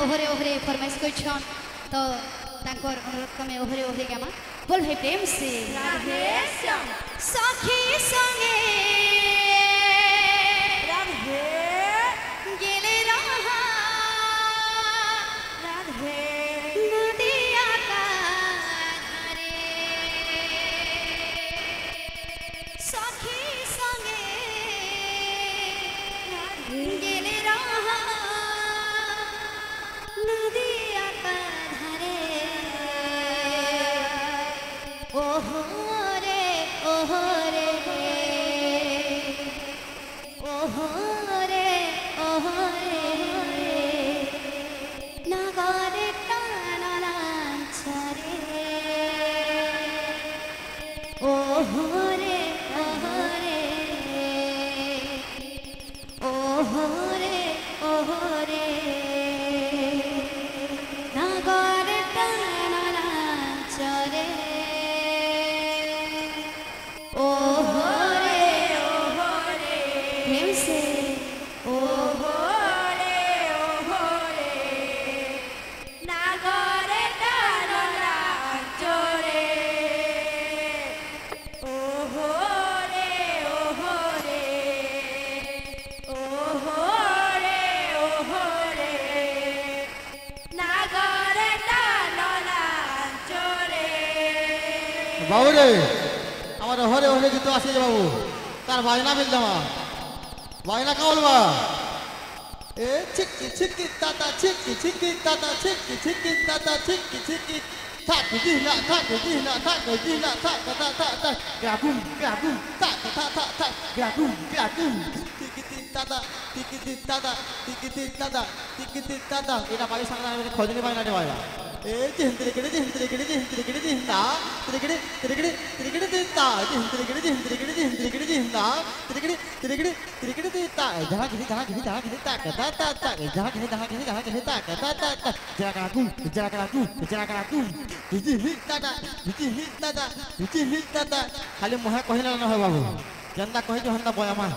ओहरे ओहरे फरमाइश करछन तो तांकर अनुरोध कमे ओहरे ओहरे गामा बोल भाई प्रेम से राधे श्याम सखी संगे राधे गेले रहा राधे नदिया का धारे सखी संगे गेले रहा नदिया का धारे ओहो रे ओहो रे ओहो रे ओहो रे नगरे टाना छरे ओहो रे ओहो रे ओहो रे ओहो रे नगरे टाना छरे ओहो रे प्रेम से ओहो रे नागरे टानला चोरे ओहो रे नागरे टानला चोरे बाबू रे আমার হরে হরে গীত আসে যে বাবু তার বায়না বিল দেওয়া বায়না কা বলবা এ চিকি চিকি তাতা চিকি তাতা চিকি তাতা চিকি থাকি দিনা থাক তা গাগুম তা গাগুম টিকি তাতা এটা বাড়ি সাংনা খজনি বায়না দেওয়া এ জিন্দ্রে গড়ে জিন্দা তিরগড়ে দিতা তিরগড়ে দিতা ধারা গিরি তা জাগাগুম হিতা খালি মহে কহিলা নহয় বাবু কেনটা কহি যে হন্তা বয় আমার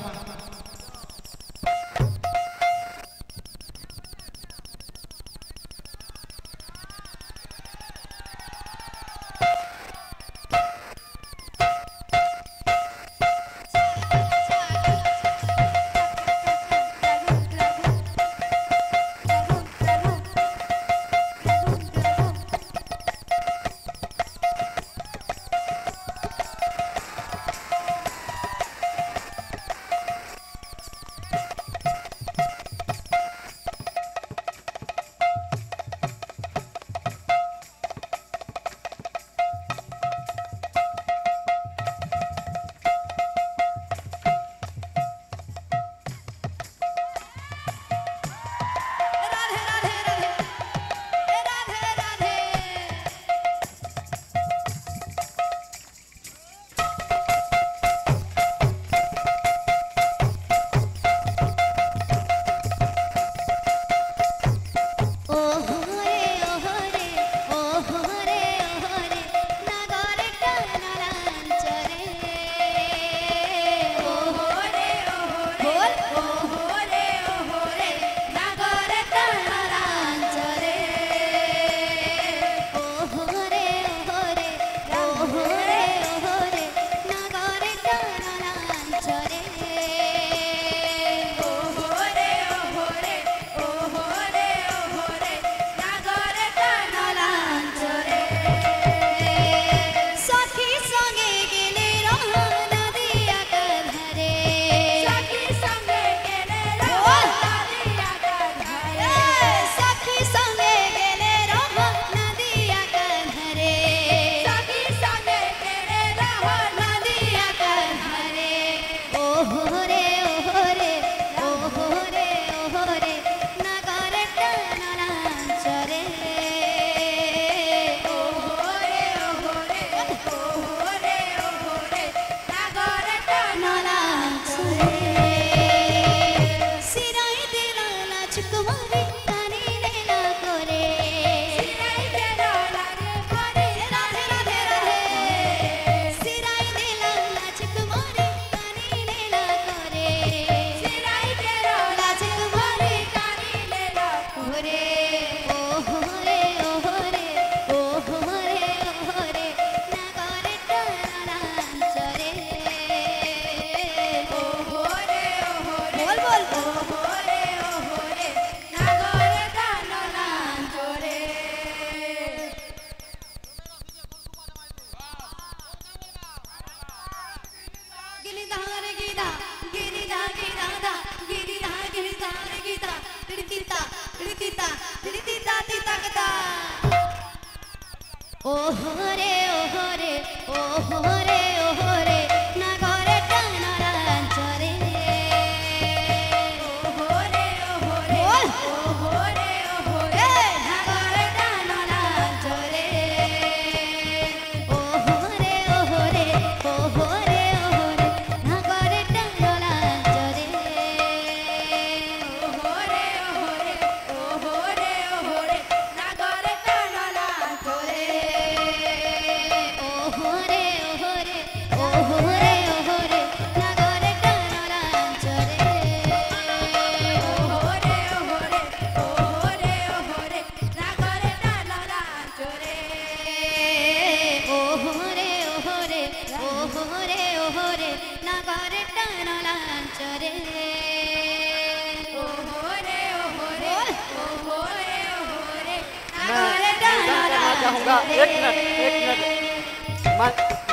चाहूँगा एक मिनट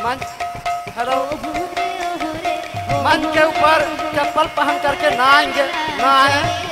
मंच हेलो मंच के ऊपर चप्पल पहन करके ना आएंगे ना आए